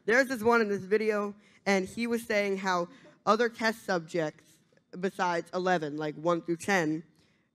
There's this one in this video, and he was saying how other test subjects, besides 11, like 1 through 10,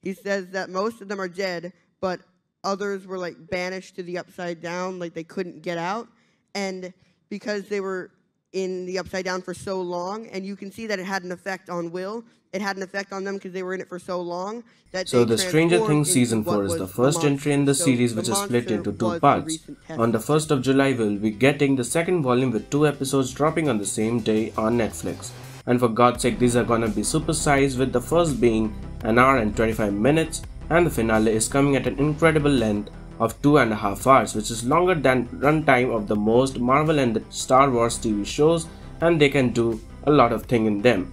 he says that most of them are dead, but others were like banished to the upside down, like they couldn't get out. And because they were in the upside down for so long, and you can see that it had an effect on Will. It had an effect on them because they were in it for so long that So they the Stranger transformed Things season into 4 what is the was first entry in the monster. series, So which the is split monster into two was the parts. recent test On the subject. 1st of July, we will be getting the second volume with 2 episodes dropping on the same day on Netflix. And for God's sake, these are gonna be supersized, with the first being an hour and 25 minutes, and the finale is coming at an incredible length of 2.5 hours, which is longer than runtime of the most Marvel and the Star Wars TV shows, and they can do a lot of things in them.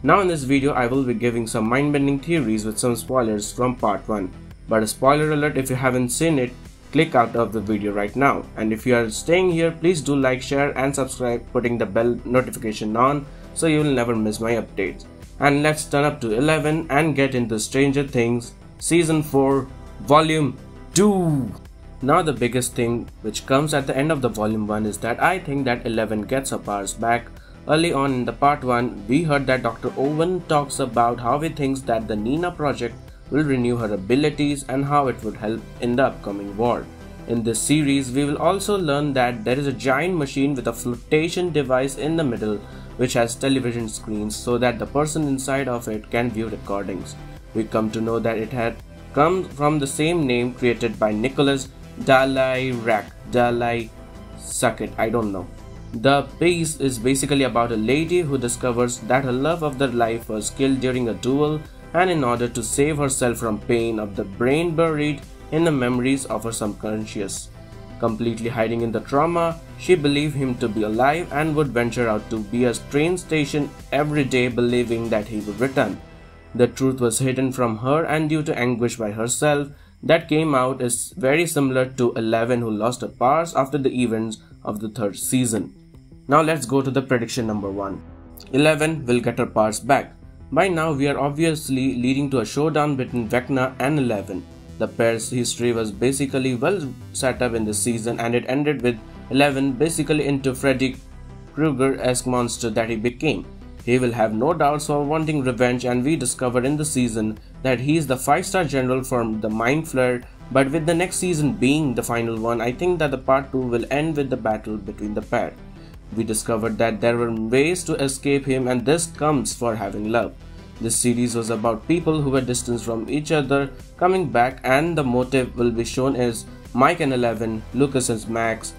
Now in this video I will be giving some mind-bending theories with some spoilers from part 1. But a spoiler alert, if you haven't seen it, click out of the video right now. And if you are staying here, please do like, share and subscribe, putting the bell notification on so you will never miss my updates. And let's turn up to 11 and get into Stranger Things Season 4 Volume 2. Now the biggest thing which comes at the end of the Volume 1 is that I think that 11 gets her powers back. Early on in the part 1, we heard that Dr. Owen talks about how he thinks that the Nina project will renew her abilities and how it would help in the upcoming war. In this series, we will also learn that there is a giant machine with a flotation device in the middle which has television screens so that the person inside of it can view recordings. We come to know that it had come from the same name created by Nicholas Dalai suck it, I don't know. The piece is basically about a lady who discovers that her love of their life was killed during a duel, and in order to save herself from pain of the brain buried in the memories of her subconscious, completely hiding in the trauma, she believed him to be alive and would venture out to be a train station every day believing that he would return. The truth was hidden from her, and due to anguish by herself that came out is very similar to 11, who lost her powers after the events of the 3rd season. Now let's go to the prediction number 1. 11 will get her powers back. By now we are obviously leading to a showdown between Vecna and 11. The pair's history was basically well set up in this season, and it ended with 11 basically into Freddy Krueger-esque monster that he became. He will have no doubts for wanting revenge, and we discovered in the season that he is the 5-star general from the Mind Flayer. But with the next season being the final one, I think that the part 2 will end with the battle between the pair. We discovered that there were ways to escape him, and this comes for having love. This series was about people who were distanced from each other coming back, and the motive will be shown as Mike and 11, Lucas as Max,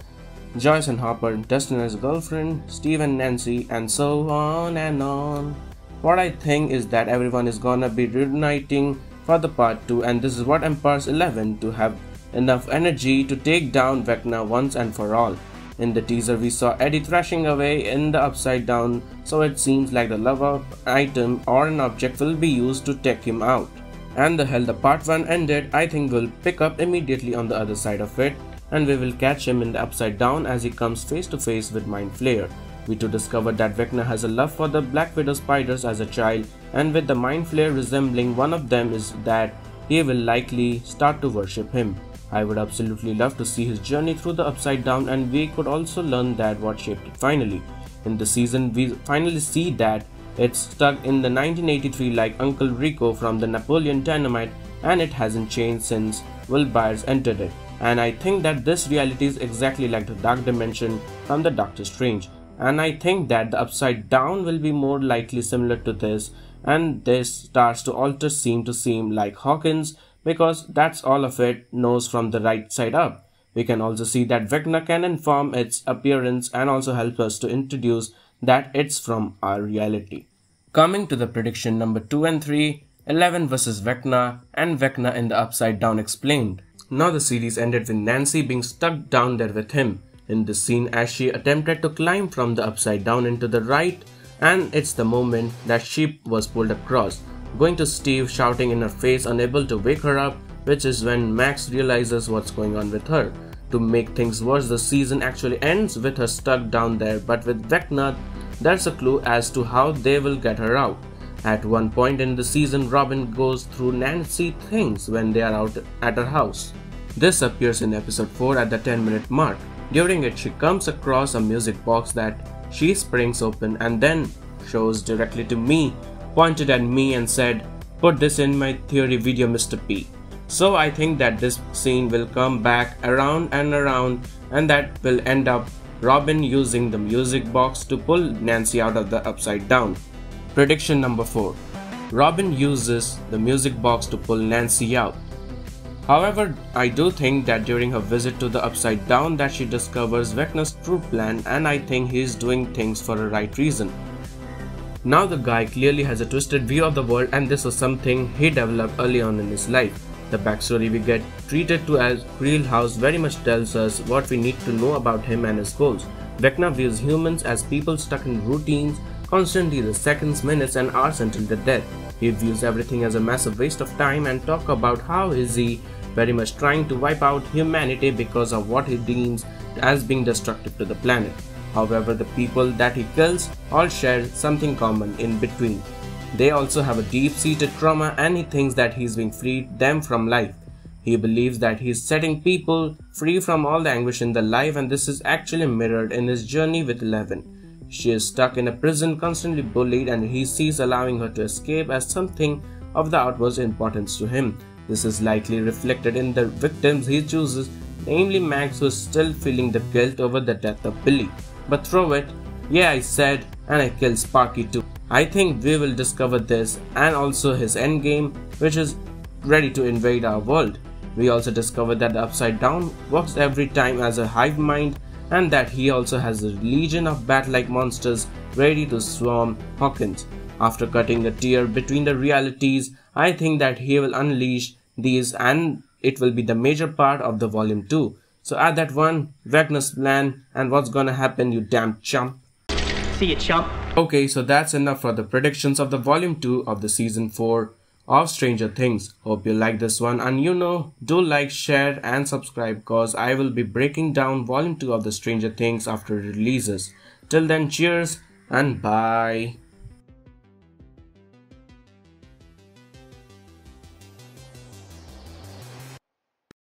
Joyce and Hopper, Dustin as girlfriend, Steve and Nancy, and so on and on. What I think is that everyone is gonna be reuniting for the part 2, and this is what empowers 11 to have enough energy to take down Vecna once and for all. In the teaser we saw Eddie thrashing away in the upside down, so it seems like the love item or an object will be used to take him out. And the hell the part 1 ended, I think we'll pick up immediately on the other side of it, and we will catch him in the upside down as he comes face to face with Mind Flayer. We too discovered that Vecna has a love for the Black Widow spiders as a child, and with the Mind Flayer resembling one of them is that he will likely start to worship him. I would absolutely love to see his journey through the upside down, and we could also learn that what shaped it finally. In the season we finally see that it's stuck in the 1983 like Uncle Rico from the Napoleon Dynamite, and it hasn't changed since Will Byers entered it. And I think that this reality is exactly like the Dark Dimension from the Doctor Strange. And I think that the upside down will be more likely similar to this, and this starts to alter seem like Hawkins, because that's all of it knows from the right side up. We can also see that Vecna can inform its appearance and also help us to introduce that it's from our reality. Coming to the prediction number 2 and 3, 11 vs Vecna, and Vecna in the upside down explained. Now the series ended with Nancy being stuck down there with him in this scene as she attempted to climb from the upside down into the right, and it's the moment that she was pulled across, going to Steve shouting in her face, unable to wake her up, which is when Max realizes what's going on with her. To make things worse, the season actually ends with her stuck down there, but with Vecna there's a clue as to how they will get her out. At one point in the season, Robin goes through Nancy things when they are out at her house. This appears in episode 4 at the 10-minute mark. During it, she comes across a music box that she springs open and then shows directly to me, pointed at me and said, "Put this in my theory video, Mr. P." So I think that this scene will come back around and that will end up Robin using the music box to pull Nancy out of the Upside Down. Prediction number 4. Robin uses the music box to pull Nancy out. However, I do think that during her visit to the Upside Down that she discovers Vecna's true plan, and I think he is doing things for a right reason. Now the guy clearly has a twisted view of the world, and this was something he developed early on in his life. The backstory we get treated to as Creel House very much tells us what we need to know about him and his goals. Vecna views humans as people stuck in routines, constantly the seconds, minutes and hours until their death. He views everything as a massive waste of time and talk about how is he very much trying to wipe out humanity because of what he deems as being destructive to the planet. However, the people that he kills all share something common in between. They also have a deep-seated trauma, and he thinks that he's being freed them from life. He believes that he's setting people free from all the anguish in their life, and this is actually mirrored in his journey with Eleven. She is stuck in a prison, constantly bullied, and he sees allowing her to escape as something of the utmost importance to him. This is likely reflected in the victims he chooses, namely Max, who is still feeling the guilt over the death of Billy. But through it, yeah, I said, and I killed Sparky too. I think we will discover this and also his endgame, which is ready to invade our world. We also discover that the Upside Down works every time as a hive mind, and that he also has a legion of bat-like monsters ready to swarm Hawkins. After cutting a tear between the realities, I think that he will unleash these, and it will be the major part of the volume 2. So add that one, Wagner's plan, and what's gonna happen, you damn chump. See you, chump. Okay, so that's enough for the predictions of the volume 2 of the season 4 of Stranger Things. Hope you like this one, and do like, share and subscribe, cause I will be breaking down volume 2 of the Stranger Things after it releases. Till then, cheers and bye.